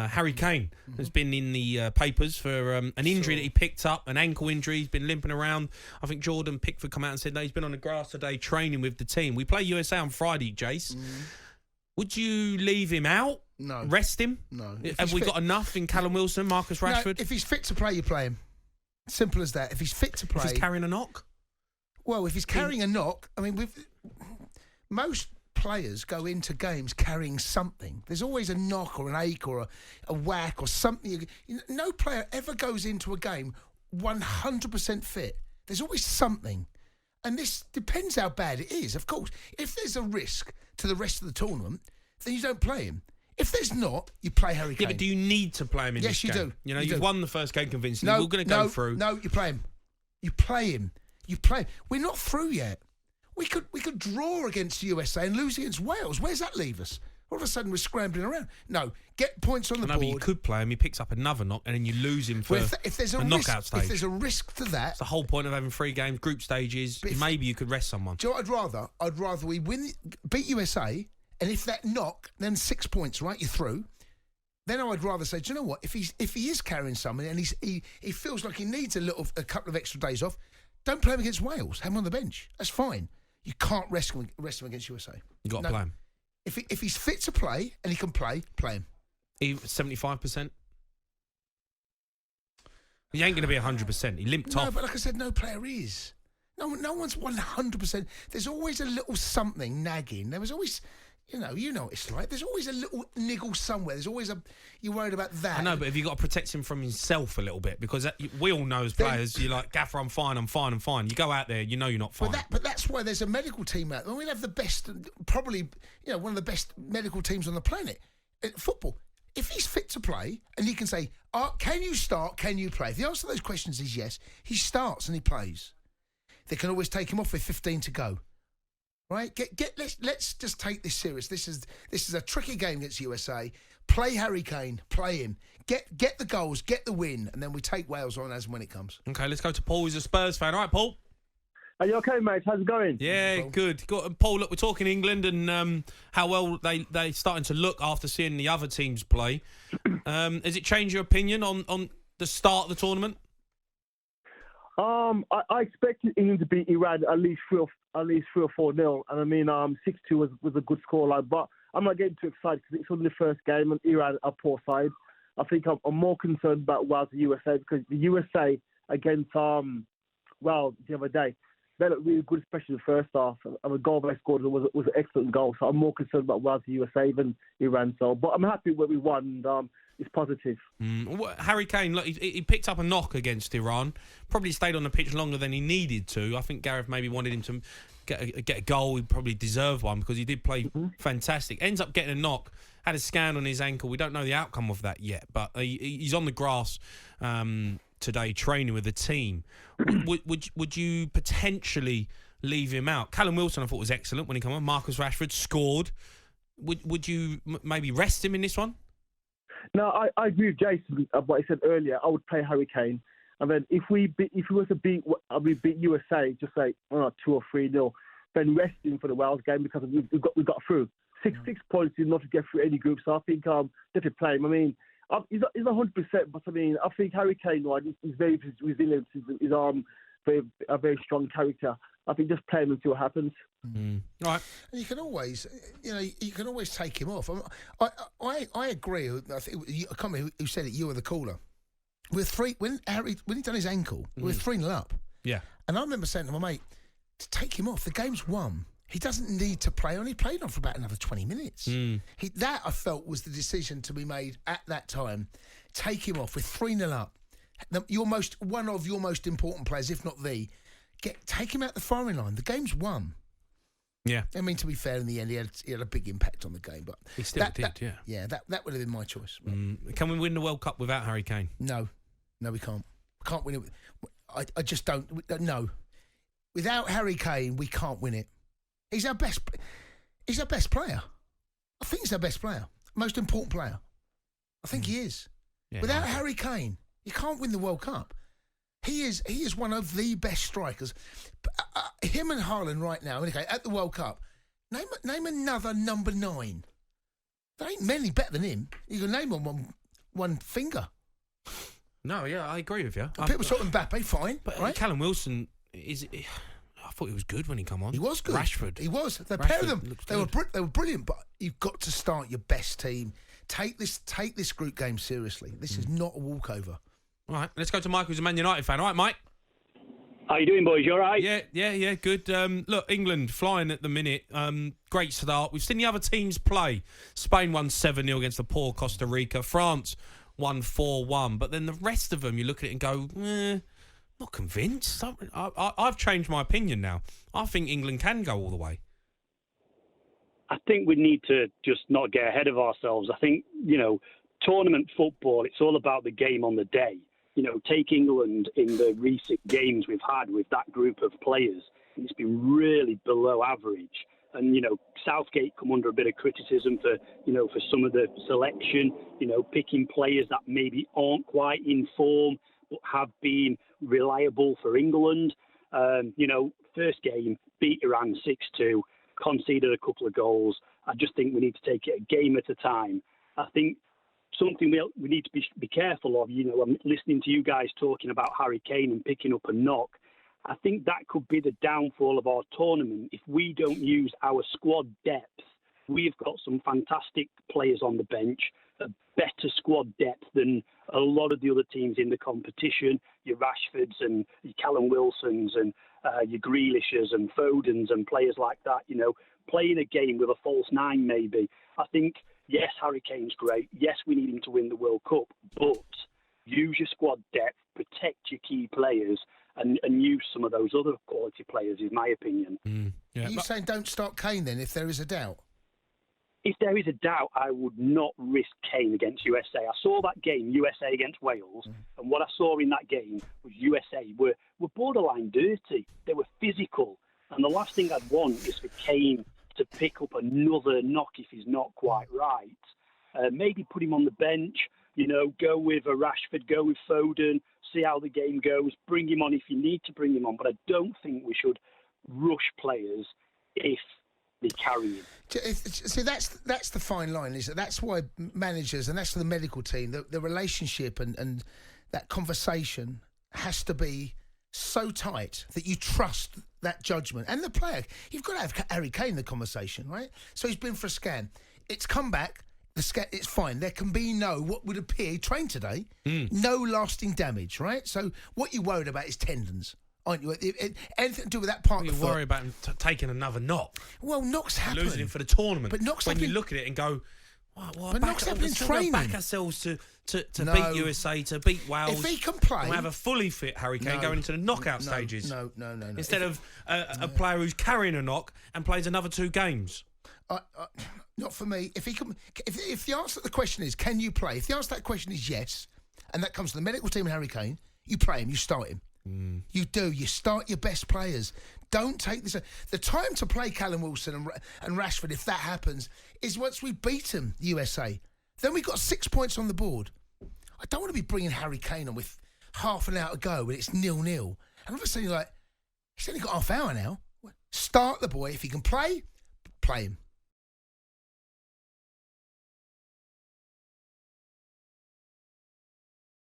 Harry Kane has been in the papers for an injury that he picked up, an ankle injury. He's been limping around. I think Jordan Pickford come out and said, no, he's been on the grass today training with the team. We play USA on Friday, Jace. Would you leave him out? No. Rest him? No. Have we got enough in Callum Wilson, Marcus Rashford? No, if he's fit to play, you play him. Simple as that. If he's fit to play... If he's carrying a knock? Well, if he's carrying a knock, I mean, most players go into games carrying something. There's always a knock or an ache or a whack or something. No player ever goes into a game 100% fit. There's always something. And this depends how bad it is. Of course, if there's a risk to the rest of the tournament, then you don't play him. If there's not, you play Harry Kane. Yeah, but do you need to play him in this game? Yes, you do. You know, you've won the first game convincingly. We're going to go through. No, you play him. You play him. You play him. We're not through yet. We could draw against the USA and lose against Wales. Where's that leave us? All of a sudden, we're scrambling around. No, get points on the board. But you could play him. He picks up another knock, and then you lose him for if there's a knockout stage. If there's a risk to that... It's the whole point of having 3 games, group stages. Maybe you could rest someone. Do you know what I'd rather we beat USA, and if that knock, then 6 points, right? You're through. Then I'd rather say, do you know what? If he is carrying someone and he feels like he needs a couple of extra days off, don't play him against Wales. Have him on the bench. That's fine. You can't rest him against USA. You got to play him. If he's fit to play and he can play him. 75%. He ain't going to be 100%. He limped off. No, but like I said, no player is. No one's 100%. There's always a little something nagging. There was always, you know what it's like. There's always a little niggle somewhere. There's always you're worried about that. I know, but have you got to protect him from himself a little bit? Because we all know as players, you're like, Gaffer, I'm fine. You go out there, you know you're not fine. But that's why there's a medical team out there. We'll have the best, probably, one of the best medical teams on the planet. Football. If he's fit to play, and you can say, can you start, can you play? If the answer to those questions is yes, he starts and he plays. They can always take him off with 15 to go. Right? Let's just take this serious. This is a tricky game against USA. Play Harry Kane. Play him. Get the goals. Get the win, and then we take Wales on as and when it comes. Okay, let's go to Paul. He's a Spurs fan. All right, Paul. Are you okay, mate? How's it going? Yeah, good. Paul, look, we're talking England and how well they starting to look after seeing the other teams play. Has it changed your opinion on the start of the tournament? I expected England to beat Iran at least 3 or 4-0, and I mean 6-2 was a good scoreline. But I'm not getting too excited because it's only the first game and Iran are poor side. I think I'm more concerned about Wales and USA because the USA against the other day they looked really good, especially the first half. And the goal they scored was an excellent goal. So I'm more concerned about Wales and USA than Iran. But I'm happy that we won. And, it's positive. Harry Kane, look, he picked up a knock against Iran. Probably stayed on the pitch longer than he needed to. I think Gareth maybe wanted him to get a goal. He probably deserved one because he did play fantastic. Ends up getting a knock. Had a scan on his ankle. We don't know the outcome of that yet, but he's on the grass today training with the team. Would you potentially leave him out? Callum Wilson, I thought, was excellent when he came on. Marcus Rashford scored. Would you maybe rest him in this one? No, I agree with Jason. What he said earlier, I would play Harry Kane, and then if we were to beat USA, just say 2 or 3-0, then rest him for the Wales game because we got through. Six points is not to get through any group, so I think definitely play him. I mean, he's not 100%, but I mean, I think Harry Kane, he's very resilient. He's a very strong character. I think just play him and see what happens. All right. And you can always, take him off. I agree. I think I can't remember who said it. You were the caller. When he done his ankle, we were 3-0 up. Yeah. And I remember saying to my mate, to take him off. The game's won. He doesn't need to play on. He played on for about another 20 minutes. That I felt was the decision to be made at that time. Take him off. We're 3-0 up. One of your most important players, if not the. Take him out the firing line. The game's won. Yeah. I mean, to be fair, in the end, he had a big impact on the game. But he still did, yeah. Yeah, that would have been my choice. Can we win the World Cup without Harry Kane? No, we can't. We can't win it. I just don't. No. Without Harry Kane, we can't win it. He's our best player. I think he's our best player. Most important player. I think he is. Yeah, without Harry Kane, you can't win the World Cup. He is one of the best strikers. Him and Haaland right now, okay, at the World Cup, name another number 9. There ain't many better than him. You can name one one finger. No, yeah, I agree with you. People talk Mbappe, fine, but right? Callum Wilson I thought he was good when he come on. He was good. Rashford. He was. The Rashford pair of them, they good. were brilliant. But you've got to start your best team. Take this group game seriously. This is not a walkover. All right, let's go to Mike, who's a Man United fan. All right, Mike. How you doing, boys? You all right? Yeah, good. Look, England flying at the minute. Great start. We've seen the other teams play. Spain won 7-0 against the poor Costa Rica. France won 4-1. But then the rest of them, you look at it and go, not convinced. I've changed my opinion now. I think England can go all the way. I think we need to just not get ahead of ourselves. I think, tournament football, it's all about the game on the day. Take England in the recent games we've had with that group of players. It's been really below average. And, Southgate come under a bit of criticism for some of the selection, picking players that maybe aren't quite in form, but have been reliable for England. First game, beat Iran 6-2, conceded a couple of goals. I just think we need to take it a game at a time. I think something we need to be careful of, I'm listening to you guys talking about Harry Kane and picking up a knock. I think that could be the downfall of our tournament if we don't use our squad depth. We've got some fantastic players on the bench, a better squad depth than a lot of the other teams in the competition, your Rashfords and your Callum Wilsons and your Grealishes and Fodens and players like that, playing a game with a false nine maybe. I think, yes, Harry Kane's great. Yes, we need him to win the World Cup, but use your squad depth, protect your key players and use some of those other quality players, is my opinion. Are you saying don't start Kane then if there is a doubt? If there is a doubt, I would not risk Kane against USA. I saw that game, USA against Wales, and what I saw in that game was USA were borderline dirty. They were physical. And the last thing I'd want is for Kane to pick up another knock if he's not quite right. Maybe put him on the bench, go with a Rashford, go with Foden, see how the game goes, bring him on if you need to bring him on. But I don't think we should rush players if they carry him. See, that's the fine line, is it? That's why managers, and that's the medical team, the relationship and that conversation has to be so tight that you trust that judgment. And the player, you've got to have Harry Kane in the conversation, right? So he's been for a scan. It's come back. The scan, it's fine. There can be what would appear, he trained today, no lasting damage, right? So what you're worried about is tendons. Aren't you? Anything to do with that part of the foot. You worry about him taking another knock. Well, knocks happen. Losing him for the tournament. But knocks when happen. you look at it and go, but knocks happen in training. Back ourselves to beat USA, to beat Wales. If he can play, and we have a fully fit Harry Kane going into the knockout stages. No. Instead of a player who's carrying a knock and plays another 2 games. Not for me. If he can, if the answer to the question is, can you play? If the answer to that question is yes, and that comes to the medical team and Harry Kane, you play him, you start him. You do. You start your best players. Don't take this. The time to play Callum Wilson and Rashford, if that happens, is once we beat them, the USA. Then we've got 6 points on the board. I don't want to be bringing Harry Kane on with half an hour to go when it's 0-0. And all of a sudden you're like, he's only got half hour now. Start the boy. If he can play him.